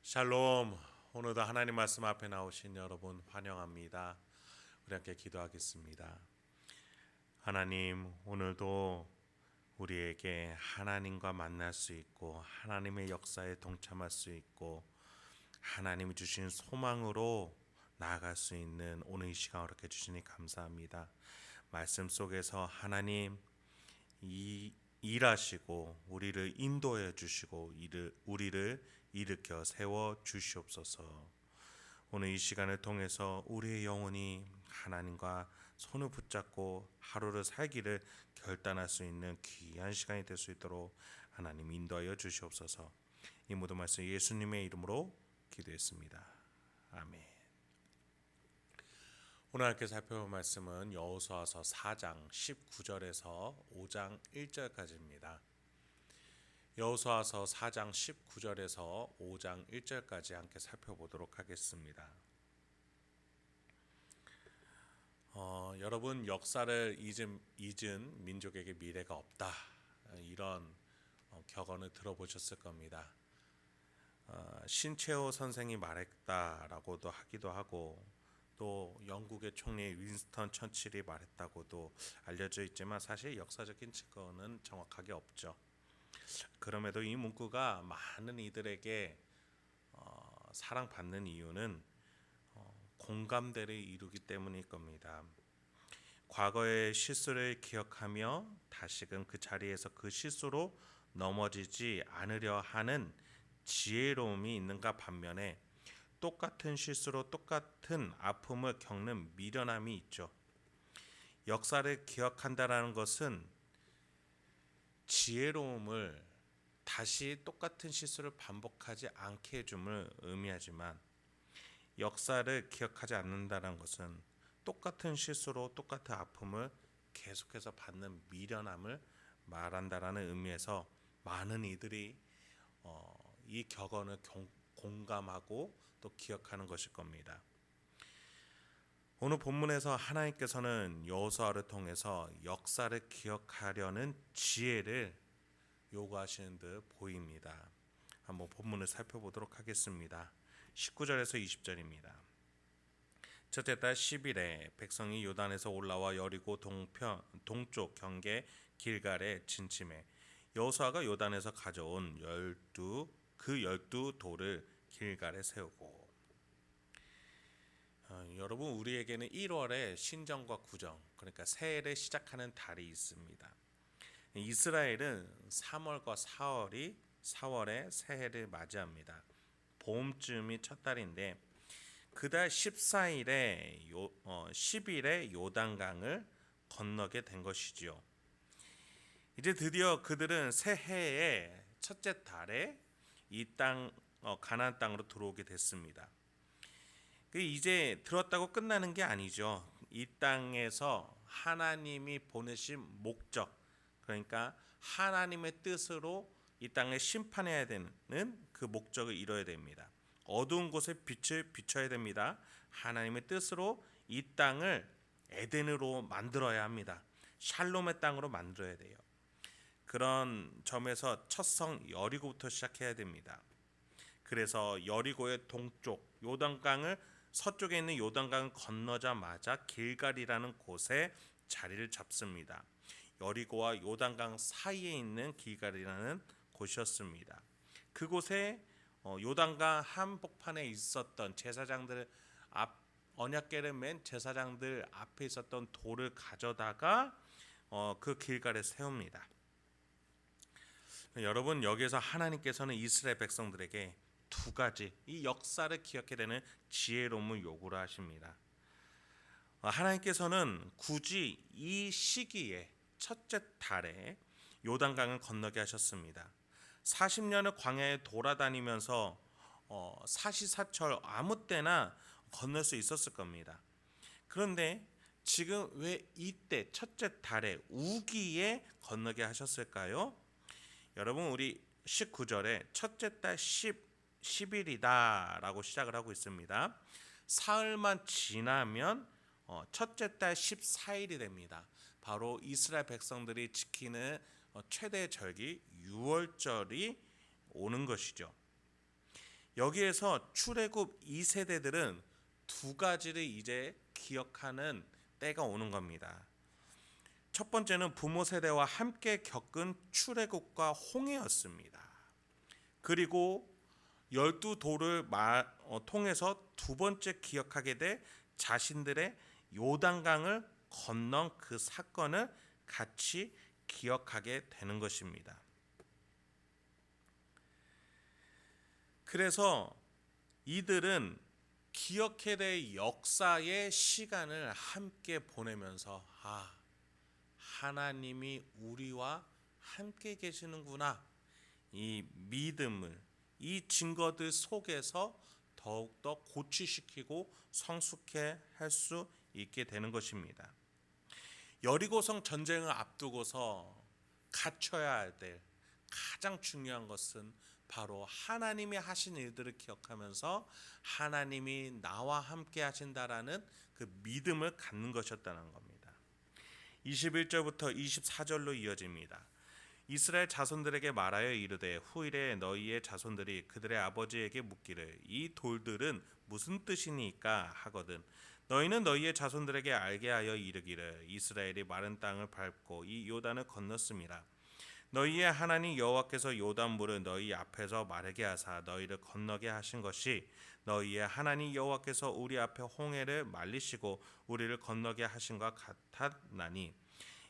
샬롬. 오늘도 하나님 말씀 앞에 나오신 여러분 환영합니다. 우리 함께 기도하겠습니다. 하나님, 오늘도 우리에게 하나님과 만날 수 있고 하나님의 역사에 동참할 수 있고 하나님이 주신 소망으로 나아갈 수 있는 오늘 이 시간 허락해 주시니 감사합니다. 말씀 속에서 하나님 일하시고 우리를 인도해 주시고 우리를 일으켜 세워 주시옵소서. 오늘 이 시간을 통해서 우리의 영혼이 하나님과 손을 붙잡고 하루를 살기를 결단할 수 있는 귀한 시간이 될 수 있도록 하나님 인도하여 주시옵소서. 이 모든 말씀 예수님의 이름으로 기도했습니다. 아멘. 오늘 함께 살펴볼 말씀은 여호수아서 4장 19절에서 5장 1절까지입니다. 여호수아서 4장 19절에서 5장 1절까지 함께 살펴보도록 하겠습니다. 여러분, 역사를 잊은 민족에게 미래가 없다, 이런 격언을 들어보셨을 겁니다. 신채호 선생이 말했다라고도 하기도 하고 또 영국의 총리 윈스턴 처칠이 말했다고도 알려져 있지만 사실 역사적인 증거는 정확하게 없죠. 그럼에도 이 문구가 많은 이들에게 사랑받는 이유는 공감대를 이루기 때문일 겁니다. 과거의 실수를 기억하며 다시금 그 자리에서 그 실수로 넘어지지 않으려 하는 지혜로움이 있는가 반면에 똑같은 실수로 똑같은 아픔을 겪는 미련함이 있죠. 역사를 기억한다라는 것은 지혜로움을 다시 똑같은 실수를 반복하지 않게 해줌을 의미하지만 역사를 기억하지 않는다는 것은 똑같은 실수로 똑같은 아픔을 계속해서 받는 미련함을 말한다라는 의미에서 많은 이들이 이 격언을 공감하고 또 기억하는 것일 겁니다. 오늘 본문에서 하나님께서는 여호수아를 통해서 역사를 기억하려는 지혜를 요구하시는 듯 보입니다. 한번 본문을 살펴보도록 하겠습니다. 19절에서 20절입니다. 첫째 달 10일에 백성이 요단에서 올라와 여리고 동쪽 경계 길갈에 진침해 여호수아가 요단에서 가져온 열두 돌을 길갈에 세우고. 여러분, 우리에게는 1월에 신정과 구정, 그러니까 새해를 시작하는 달이 있습니다. 이스라엘은 3월과 4월에 새해를 맞이합니다. 봄쯤이 첫 달인데 그달 14일에 10일에 요단강을 건너게 된 것이지요. 이제 드디어 그들은 새해의 첫째 달에 이 땅 가나안 땅으로 들어오게 됐습니다. 이제 들었다고 끝나는 게 아니죠. 이 땅에서 하나님이 보내신 목적, 그러니까 하나님의 뜻으로 이 땅에 심판해야 되는 그 목적을 이뤄야 됩니다. 어두운 곳에 빛을 비춰야 됩니다. 하나님의 뜻으로 이 땅을 에덴으로 만들어야 합니다. 샬롬의 땅으로 만들어야 돼요. 그런 점에서 첫 성 여리고부터 시작해야 됩니다. 그래서 여리고의 동쪽 요단강을 서쪽에 있는 요단강을 건너자마자 길갈이라는 곳에 자리를 잡습니다. 여리고와 요단강 사이에 있는 길갈이라는 곳이었습니다. 그곳에 요단강 한복판에 있었던 제사장들 언약궤를 맨 제사장들 앞에 있었던 돌을 가져다가 그 길갈에 세웁니다. 여러분, 여기에서 하나님께서는 이스라엘 백성들에게 두 가지 이 역사를 기억해야 되는 지혜로움을 요구를 하십니다. 하나님께서는 굳이 이 시기에 첫째 달에 요단강을 건너게 하셨습니다. 40년을 광야에 돌아다니면서 사시사철 아무 때나 건널 수 있었을 겁니다. 그런데 지금 왜 이때 첫째 달에 우기에 건너게 하셨을까요? 여러분, 우리 19절에 첫째 달 10일이다 라고 시작을 하고 있습니다. 사흘만 지나면 첫째 달 14일이 됩니다. 바로 이스라엘 백성들이 지키는 최대 절기 유월절이 오는 것이죠. 여기에서 출애굽 2세대들은 두 가지를 이제 기억하는 때가 오는 겁니다. 첫 번째는 부모 세대와 함께 겪은 출애굽과 홍해였습니다. 그리고 12도를 통해서 두 번째 기억하게 돼 자신들의 요단강을 건넌 그 사건을 같이 기억하게 되는 것입니다. 그래서 이들은 기억해야 될 역사의 시간을 함께 보내면서 하나님이 우리와 함께 계시는구나, 이 믿음을 이 증거들 속에서 더욱더 고취시키고 성숙해 할 수 있게 되는 것입니다. 여리고성 전쟁을 앞두고서 갖춰야 될 가장 중요한 것은 바로 하나님이 하신 일들을 기억하면서 하나님이 나와 함께 하신다라는 그 믿음을 갖는 것이었다는 겁니다. 21절부터 24절로 이어집니다. 이스라엘 자손들에게 말하여 이르되 후일에 너희의 자손들이 그들의 아버지에게 묻기를 이 돌들은 무슨 뜻이니까 하거든 너희는 너희의 자손들에게 알게 하여 이르기를 이스라엘이 마른 땅을 밟고 이 요단을 건넜음이라. 너희의 하나님 여호와께서 요단 물을 너희 앞에서 마르게 하사 너희를 건너게 하신 것이 너희의 하나님 여호와께서 우리 앞에 홍해를 말리시고 우리를 건너게 하신 것 같았나니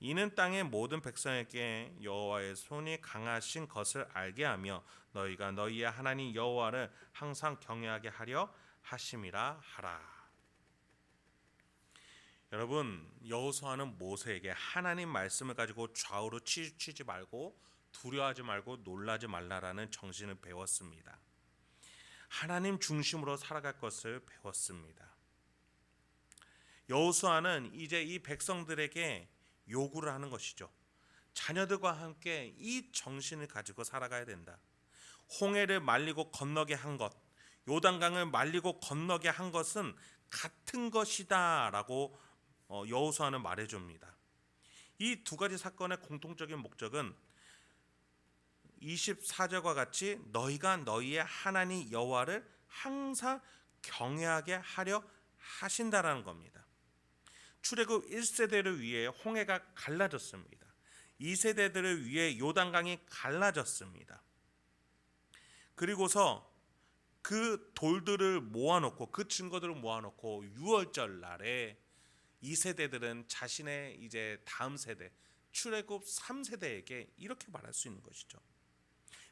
이는 땅의 모든 백성에게 여호와의 손이 강하신 것을 알게 하며 너희가 너희의 하나님 여호와를 항상 경외하게 하려 하심이라 하라. 여러분, 여호수아는 모세에게 하나님 말씀을 가지고 좌우로 치우치지 말고 두려워하지 말고 놀라지 말라라는 정신을 배웠습니다. 하나님 중심으로 살아갈 것을 배웠습니다. 여호수아는 이제 이 백성들에게 요구를 하는 것이죠. 자녀들과 함께 이 정신을 가지고 살아가야 된다. 홍해를 말리고 건너게 한 것, 요단강을 말리고 건너게 한 것은 같은 것이다라고 여호수아는 말해줍니다. 이 두 가지 사건의 공통적인 목적은 24절과 같이 너희가 너희의 하나님 여호와를 항상 경외하게 하려 하신다라는 겁니다. 출애굽 1세대를 위해 홍해가 갈라졌습니다. 2세대들을 위해 요단강이 갈라졌습니다. 그리고서 그 돌들을 모아놓고 그 증거들을 모아놓고 6월절 날에 2세대들은 자신의 이제 다음 세대 출애굽 3세대에게 이렇게 말할 수 있는 것이죠.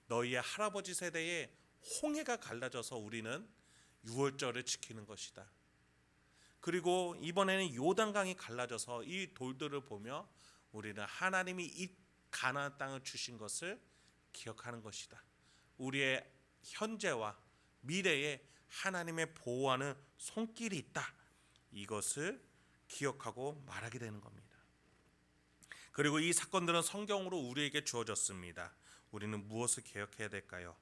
너희의 할아버지 세대에 홍해가 갈라져서 우리는 6월절을 지키는 것이다. 그리고 이번에는 요단강이 갈라져서 이 돌들을 보며 우리는 하나님이 이 가나안 땅을 주신 것을 기억하는 것이다. 우리의 현재와 미래에 하나님의 보호하는 손길이 있다. 이것을 기억하고 말하게 되는 겁니다. 그리고 이 사건들은 성경으로 우리에게 주어졌습니다. 우리는 무엇을 기억해야 될까요?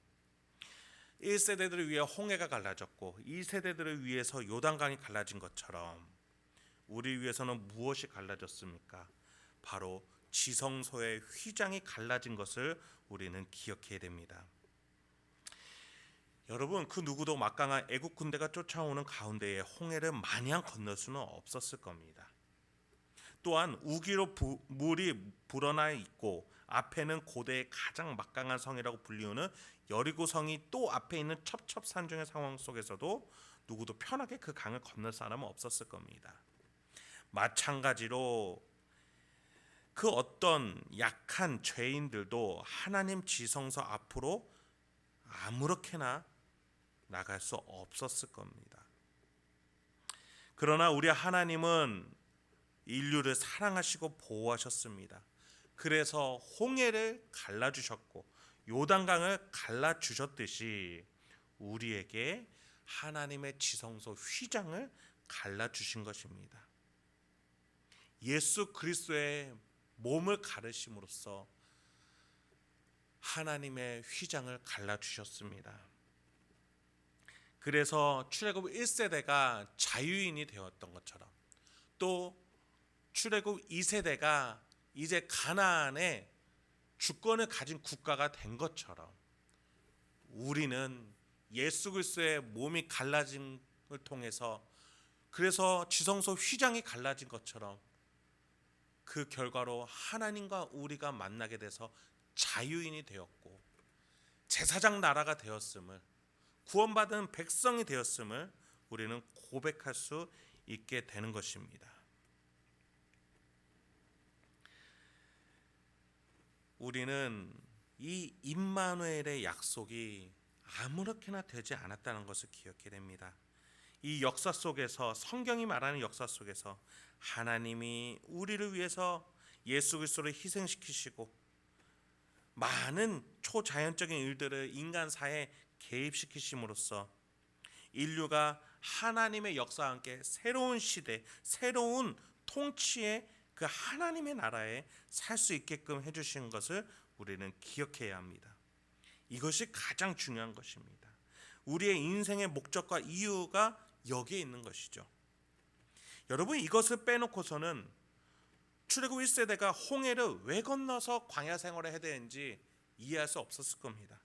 1세대들을 위해 홍해가 갈라졌고 2세대들을 위해서 요단강이 갈라진 것처럼 우리 위해서는 무엇이 갈라졌습니까? 바로 지성소의 휘장이 갈라진 것을 우리는 기억해야 됩니다. 여러분, 그 누구도 막강한 애국 군대가 쫓아오는 가운데에 홍해를 마냥 건널 수는 없었을 겁니다. 또한 우기로 물이 불어나 있고 앞에는 고대의 가장 막강한 성이라고 불리우는 여리고성이 또 앞에 있는 첩첩산중의 상황 속에서도 누구도 편하게 그 강을 건널 사람은 없었을 겁니다. 마찬가지로 그 어떤 약한 죄인들도 하나님 지성소 앞으로 아무렇게나 나갈 수 없었을 겁니다. 그러나 우리 하나님은 인류를 사랑하시고 보호하셨습니다. 그래서 홍해를 갈라주셨고 요단강을 갈라주셨듯이 우리에게 하나님의 지성소 휘장을 갈라주신 것입니다. 예수 그리스도의 몸을 가르심으로써 하나님의 휘장을 갈라주셨습니다. 그래서 출애굽 1세대가 자유인이 되었던 것처럼 또 출애굽 2세대가 이제 가나안의 주권을 가진 국가가 된 것처럼 우리는 예수 그리스도의 몸이 갈라짐을 통해서, 그래서 지성소 휘장이 갈라진 것처럼 그 결과로 하나님과 우리가 만나게 돼서 자유인이 되었고 제사장 나라가 되었음을, 구원받은 백성이 되었음을 우리는 고백할 수 있게 되는 것입니다. 우리는 이 임마누엘의 약속이 아무렇게나 되지 않았다는 것을 기억해야 됩니다. 이 역사 속에서, 성경이 말하는 역사 속에서 하나님이 우리를 위해서 예수 그리스도를 희생시키시고 많은 초자연적인 일들을 인간사에 개입시키심으로써 인류가 하나님의 역사와 함께 새로운 시대, 새로운 통치의 그 하나님의 나라에 살 수 있게끔 해주신 것을 우리는 기억해야 합니다. 이것이 가장 중요한 것입니다. 우리의 인생의 목적과 이유가 여기에 있는 것이죠. 여러분, 이것을 빼놓고서는 출애굽 1세대가 홍해를 왜 건너서 광야 생활을 해야 되는지 이해할 수 없었을 겁니다.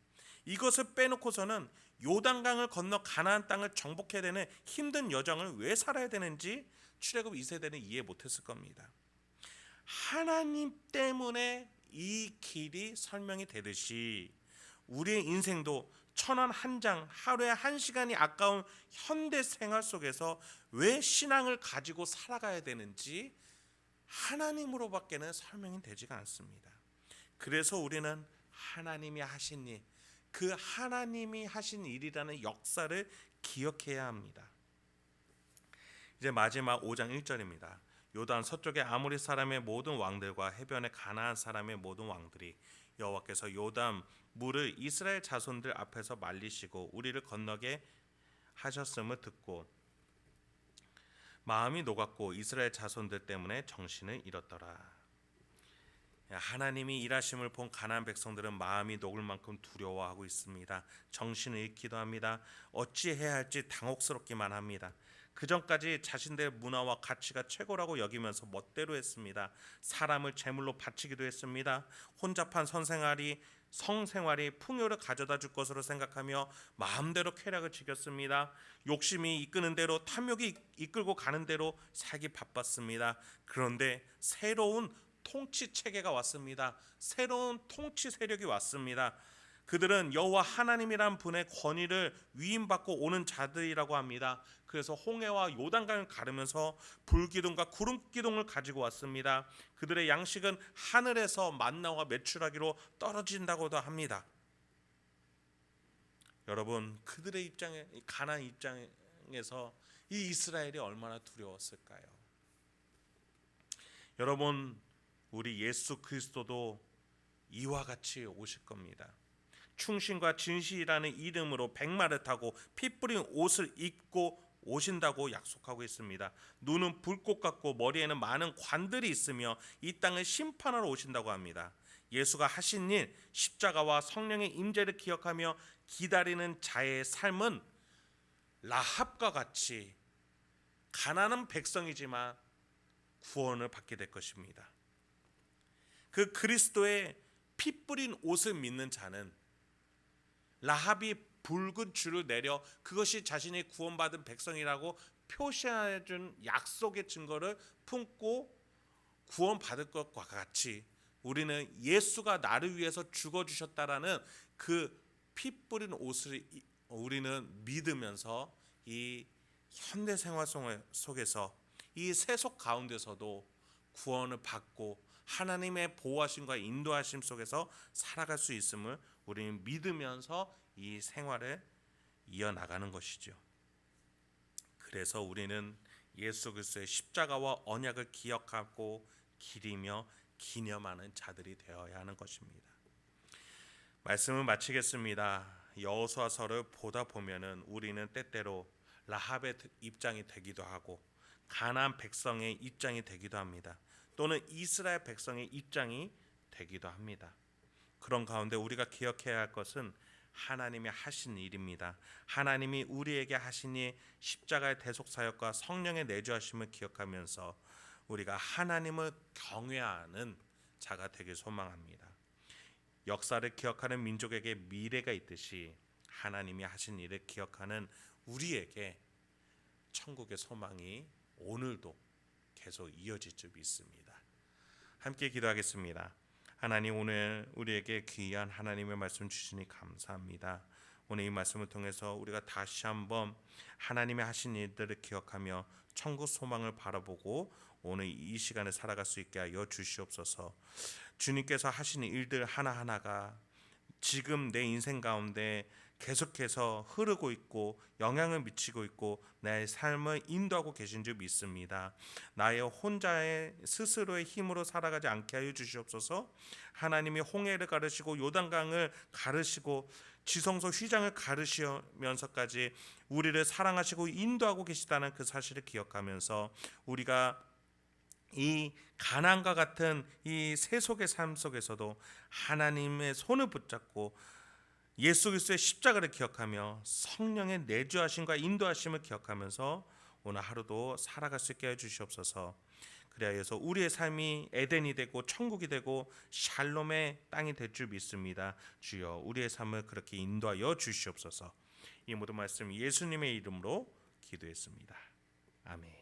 이것을 빼놓고서는 요단강을 건너 가나안 땅을 정복해야 되는 힘든 여정을 왜 살아야 되는지 출애굽 2세대는 이해 못했을 겁니다. 하나님 때문에 이 길이 설명이 되듯이 우리의 인생도 천원 한 장, 하루에 한 시간이 아까운 현대 생활 속에서 왜 신앙을 가지고 살아가야 되는지 하나님으로밖에는 설명이 되지가 않습니다. 그래서 우리는 하나님이 하신 일, 그 하나님이 하신 일이라는 역사를 기억해야 합니다. 이제 마지막 5장 1절입니다. 요단 서쪽의 아모리 사람의 모든 왕들과 해변의 가나안 사람의 모든 왕들이 여호와께서 요단 물을 이스라엘 자손들 앞에서 말리시고 우리를 건너게 하셨음을 듣고 마음이 녹았고 이스라엘 자손들 때문에 정신을 잃었더라. 하나님이 일하심을 본 가나안 백성들은 마음이 녹을 만큼 두려워하고 있습니다. 정신을 잃기도 합니다. 어찌해야 할지 당혹스럽기만 합니다. 그전까지 자신들의 문화와 가치가 최고라고 여기면서 멋대로 했습니다. 사람을 제물로 바치기도 했습니다. 혼잡한 성생활이 풍요를 가져다 줄 것으로 생각하며 마음대로 쾌락을 즐겼습니다. 욕심이 이끄는 대로, 탐욕이 이끌고 가는 대로 살기 바빴습니다. 그런데 새로운 통치 체계가 왔습니다. 새로운 통치 세력이 왔습니다. 그들은 여호와 하나님이란 분의 권위를 위임받고 오는 자들이라고 합니다. 그래서 홍해와 요단강을 가르면서 불기둥과 구름기둥을 가지고 왔습니다. 그들의 양식은 하늘에서 만나와 메추라기로 떨어진다고도 합니다. 여러분, 그들의 입장에, 가나안 입장에서 이 이스라엘이 얼마나 두려웠을까요? 여러분, 우리 예수 그리스도도 이와 같이 오실 겁니다. 충신과 진실이라는 이름으로 백마를 타고 피 뿌린 옷을 입고 오신다고 약속하고 있습니다. 눈은 불꽃 같고 머리에는 많은 관들이 있으며 이 땅을 심판하러 오신다고 합니다. 예수가 하신 일, 십자가와 성령의 임재를 기억하며 기다리는 자의 삶은 라합과 같이 가난한 백성이지만 구원을 받게 될 것입니다. 그 그리스도의 피 뿌린 옷을 믿는 자는 라합이 붉은 줄을 내려 그것이 자신이 구원받은 백성이라고 표시해준 약속의 증거를 품고 구원받을 것과 같이 우리는 예수가 나를 위해서 죽어주셨다라는 그 피 뿌린 옷을 우리는 믿으면서 이 현대 생활 속에서 이 세속 가운데서도 구원을 받고 하나님의 보호하심과 인도하심 속에서 살아갈 수 있음을 우리는 믿으면서 이 생활을 이어나가는 것이죠. 그래서 우리는 예수 그리스도의 십자가와 언약을 기억하고 기리며 기념하는 자들이 되어야 하는 것입니다. 말씀을 마치겠습니다. 여호수아서를 보다 보면은 우리는 때때로 라합의 입장이 되기도 하고 가나안 백성의 입장이 되기도 합니다. 또는 이스라엘 백성의 입장이 되기도 합니다. 그런 가운데 우리가 기억해야 할 것은 하나님이 하신 일입니다. 하나님이 우리에게 하신 일, 십자가의 대속 사역과 성령의 내주하심을 기억하면서 우리가 하나님을 경외하는 자가 되길 소망합니다. 역사를 기억하는 민족에게 미래가 있듯이 하나님이 하신 일을 기억하는 우리에게 천국의 소망이 오늘도 계속 이어질 줄 믿습니다. 함께 기도하겠습니다. 하나님, 오늘 우리에게 귀한 하나님의 말씀 주시니 감사합니다. 오늘 이 말씀을 통해서 우리가 다시 한번 하나님의 하신 일들을 기억하며 천국 소망을 바라보고 오늘 이 시간에 살아갈 수 있게 하여 주시옵소서. 주님께서 하시는 일들 하나하나가 지금 내 인생 가운데 계속해서 흐르고 있고 영향을 미치고 있고 내 삶을 인도하고 계신 줄 믿습니다. 나의 혼자의 스스로의 힘으로 살아가지 않게 하여 주시옵소서. 하나님이 홍해를 가르시고 요단강을 가르시고 지성소 휘장을 가르시면서까지 우리를 사랑하시고 인도하고 계시다는 그 사실을 기억하면서 우리가 이 가난과 같은 이 세속의 삶 속에서도 하나님의 손을 붙잡고 예수 그리스도의 십자가를 기억하며 성령의 내주하심과 인도하심을 기억하면서 오늘 하루도 살아갈 수 있게 해주시옵소서. 그리하여서 우리의 삶이 에덴이 되고 천국이 되고 샬롬의 땅이 될 줄 믿습니다. 주여, 우리의 삶을 그렇게 인도하여 주시옵소서. 이 모든 말씀 예수님의 이름으로 기도했습니다. 아멘.